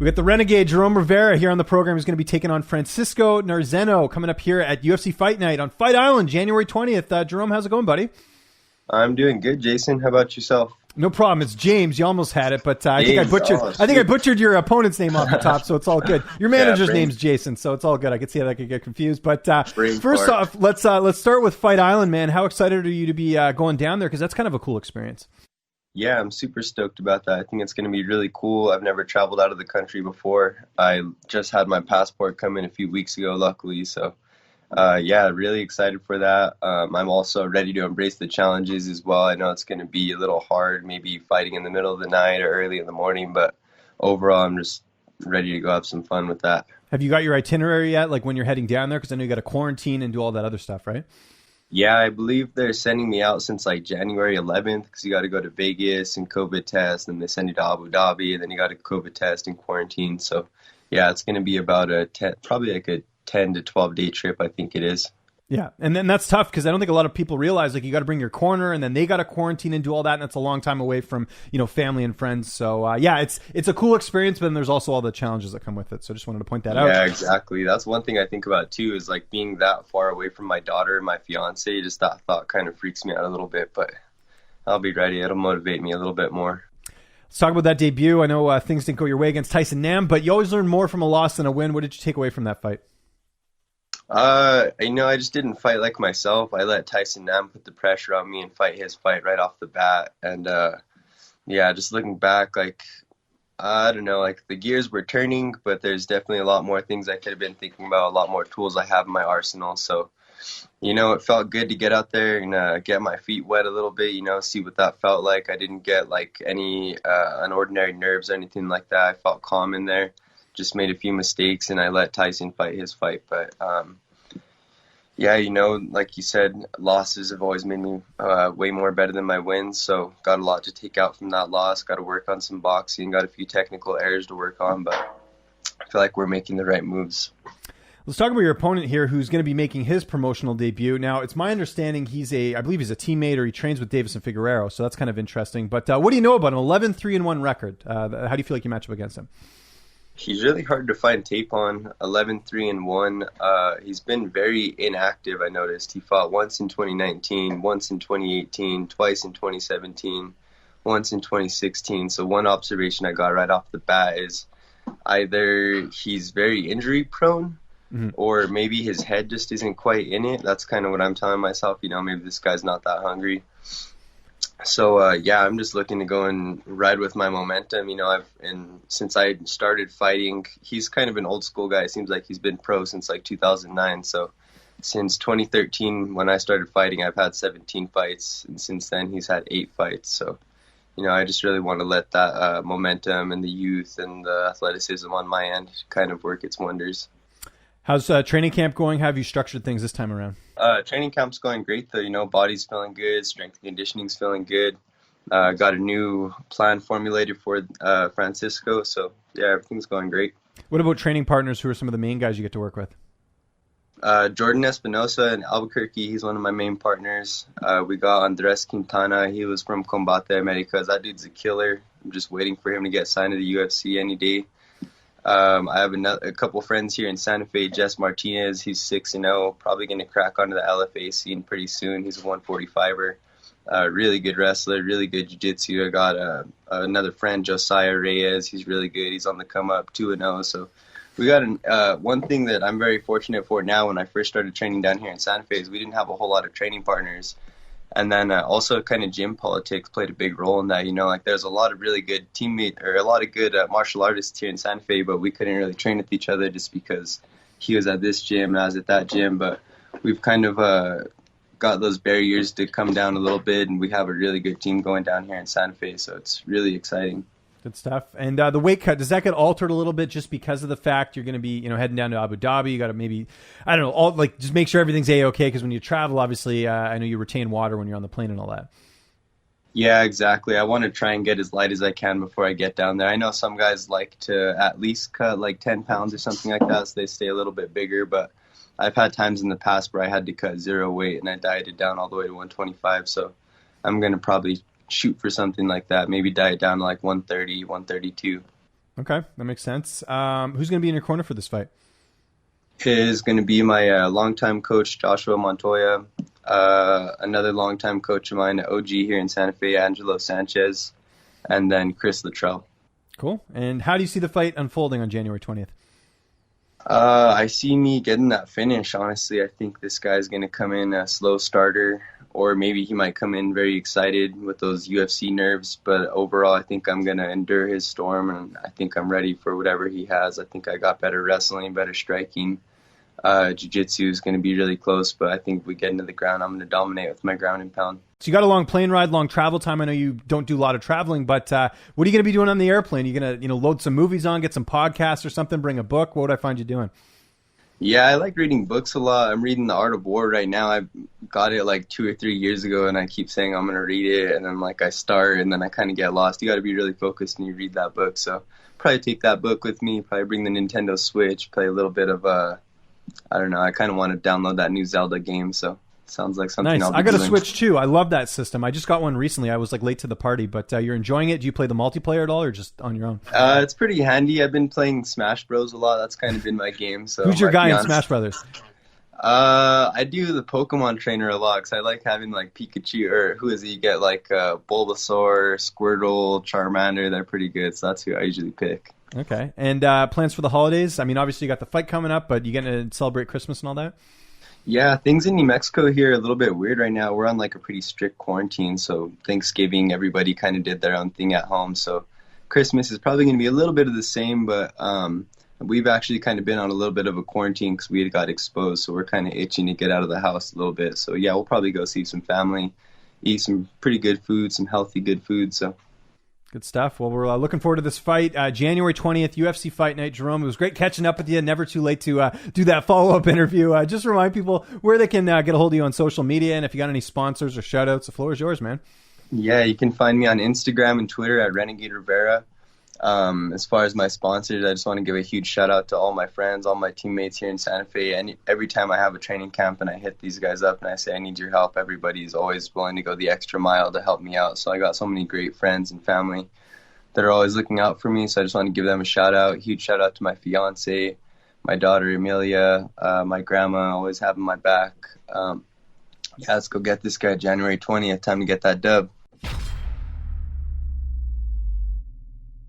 We got the Renegade, Jerome Rivera, here on the program. He's going to be taking on Francisco Nazareno coming up here at UFC Fight Night on Fight Island, January 20th. Jerome, how's it going, buddy? I'm doing good, Jason. How about yourself? No problem. It's James. You almost had it, but I think I butchered your opponent's name off the top, so it's all good. Your manager's name's Jason, so it's all good. I could see how that could get confused. But first off, let's start with Fight Island, man. How excited are you to be going down there? Because that's kind of a cool experience. Yeah, I'm super stoked about that. I think it's going to be really cool. I've never traveled out of the country before. I just had my passport come in a few weeks ago, luckily. So, yeah, really excited for that. I'm also ready to embrace the challenges as well. I know it's going to be a little hard, maybe fighting in the middle of the night or early in the morning, but overall, I'm just ready to go have some fun with that. Have you got your itinerary yet, like when you're heading down there? Because I know you got to quarantine and do all that other stuff, right? Yeah, I believe they're sending me out since like January 11th because you got to go to Vegas and COVID test, and they send you to Abu Dhabi, and then you got to COVID test and quarantine. So, yeah, it's going to be about probably like a 10 to 12 day trip, I think it is. Yeah, and then that's tough because I don't think a lot of people realize like you got to bring your corner, and then they got to quarantine and do all that, and it's a long time away from family and friends. So yeah, it's a cool experience, but then there's also all the challenges that come with it. So just wanted to point that out. Yeah, exactly. That's one thing I think about too is like being that far away from my daughter and my fiance. Just that thought kind of freaks me out a little bit, but I'll be ready. It'll motivate me a little bit more. Let's talk about that debut. I know things didn't go your way against Tyson Nam, but you always learn more from a loss than a win. What did you take away from that fight? I just didn't fight like myself. I let Tyson Nam put the pressure on me and fight his fight right off the bat. And, yeah, just looking back, like, I don't know, like the gears were turning, but there's definitely a lot more things I could have been thinking about, a lot more tools I have in my arsenal. So, it felt good to get out there and get my feet wet a little bit, see what that felt like. I didn't get like any unordinary nerves or anything like that. I felt calm in there. Just made a few mistakes, and I let Tyson fight his fight. But, yeah, like you said, losses have always made me way more better than my wins. So got a lot to take out from that loss. Got to work on some boxing. Got a few technical errors to work on, but I feel like we're making the right moves. Let's talk about your opponent here, who's going to be making his promotional debut. Now, it's my understanding I believe he's a teammate, or he trains with Davis and Figueroa, so that's kind of interesting. But what do you know about him? 11-3-1 record. How do you feel like you match up against him? He's really hard to find tape on. 11-3-1. He's been very inactive, I noticed. He fought once in 2019, once in 2018, twice in 2017, once in 2016. So one observation I got right off the bat is either he's very injury prone, or maybe his head just isn't quite in it. That's kind of what I'm telling myself. Maybe this guy's not that hungry. So, yeah, I'm just looking to go and ride with my momentum. Since I started fighting, he's kind of an old school guy. It seems like he's been pro since like 2009. So since 2013, when I started fighting, I've had 17 fights. And since then, he's had 8 fights. So, I just really want to let that momentum and the youth and the athleticism on my end kind of work its wonders. How's training camp going? How have you structured things this time around? Training camp's going great, though. Body's feeling good. Strength and conditioning's feeling good. Got a new plan formulated for Francisco. So, yeah, everything's going great. What about training partners? Who are some of the main guys you get to work with? Jordan Espinosa in Albuquerque. He's one of my main partners. We got Andres Quintana. He was from Combate Americas. That dude's a killer. I'm just waiting for him to get signed to the UFC any day. I have a couple friends here in Santa Fe. Jess Martinez, he's 6-0, probably going to crack onto the LFA scene pretty soon. He's a 145er, really good wrestler, really good jiu-jitsu. I got another friend, Josiah Reyes. He's really good. He's on the come up, 2-0. So we got one thing that I'm very fortunate for now. When I first started training down here in Santa Fe, is we didn't have a whole lot of training partners. And then also kind of gym politics played a big role in that. Like there's a lot of really good a lot of good martial artists here in Santa Fe, but we couldn't really train with each other just because he was at this gym and I was at that gym. But we've kind of got those barriers to come down a little bit, and we have a really good team going down here in Santa Fe, so it's really exciting. Good stuff. And the weight cut, does that get altered a little bit just because of the fact you're going to be, heading down to Abu Dhabi? You got to maybe, I don't know, just make sure everything's A-okay, because when you travel, obviously, I know you retain water when you're on the plane and all that. Yeah, exactly. I want to try and get as light as I can before I get down there. I know some guys like to at least cut like 10 pounds or something like that, so they stay a little bit bigger, but I've had times in the past where I had to cut 0 weight and I dieted down all the way to 125, so I'm going to probably shoot for something like that, maybe diet down to like 130, 132. Okay, that makes sense. Who's going to be in your corner for this fight? Is going to be my longtime coach, Joshua Montoya, another longtime coach of mine at OG here in Santa Fe, Angelo Sanchez, and then Chris Luttrell. Cool. And how do you see the fight unfolding on January 20th? I see me getting that finish, honestly. I think this guy's going to come in a slow starter, or maybe he might come in very excited with those UFC nerves. But overall, I think I'm going to endure his storm, and I think I'm ready for whatever he has. I think I got better wrestling, better striking. Jiu-jitsu is going to be really close, but I think if we get into the ground, I'm going to dominate with my ground and pound. So you got a long plane ride, long travel time. I know you don't do a lot of traveling, but what are you going to be doing on the airplane? Are you going to load some movies on, get some podcasts or something, bring a book? What would I find you doing? Yeah, I like reading books a lot. I'm reading The Art of War right now. I got it like 2 or 3 years ago, and I keep saying I'm going to read it, and then I start, and then I kind of get lost. You got to be really focused when you read that book. So probably take that book with me, probably bring the Nintendo Switch, play a little bit of I don't know. I kind of want to download that new Zelda game, so sounds like something nice. I'll be I got doing. a Switch too. I love that system. I just got one recently. I was late to the party, but you're enjoying it. Do you play the multiplayer at all, or just on your own? It's pretty handy. I've been playing Smash Bros a lot. That's kind of been my game. So who's your guy in Smash Brothers? I do the Pokemon trainer a lot because I like having Pikachu, or who is it? You get Bulbasaur, Squirtle, Charmander. They're pretty good, so that's who I usually pick. Okay. And plans for the holidays? I mean, obviously you got the fight coming up, but you getting to celebrate Christmas and all that? Yeah, things in New Mexico here are a little bit weird right now. We're on a pretty strict quarantine, so Thanksgiving, everybody kind of did their own thing at home. So Christmas is probably going to be a little bit of the same, but we've actually kind of been on a little bit of a quarantine because we got exposed, so we're kind of itching to get out of the house a little bit. So yeah, we'll probably go see some family, eat some pretty good food, some healthy good food, so... Good stuff. Well, we're looking forward to this fight. January 20th, UFC Fight Night. Jerome, it was great catching up with you. Never too late to do that follow-up interview. Just remind people where they can get a hold of you on social media, and if you got any sponsors or shout-outs, the floor is yours, man. Yeah, you can find me on Instagram and Twitter at Renegade Rivera. As far as my sponsors, I just want to give a huge shout-out to all my friends, all my teammates here in Santa Fe. And every time I have a training camp and I hit these guys up and I say, I need your help, everybody's always willing to go the extra mile to help me out. So I got so many great friends and family that are always looking out for me. So I just want to give them a shout-out. Huge shout-out to my fiance, my daughter, Amelia, my grandma, always having my back. Yeah, let's go get this guy January 20th. Time to get that dub.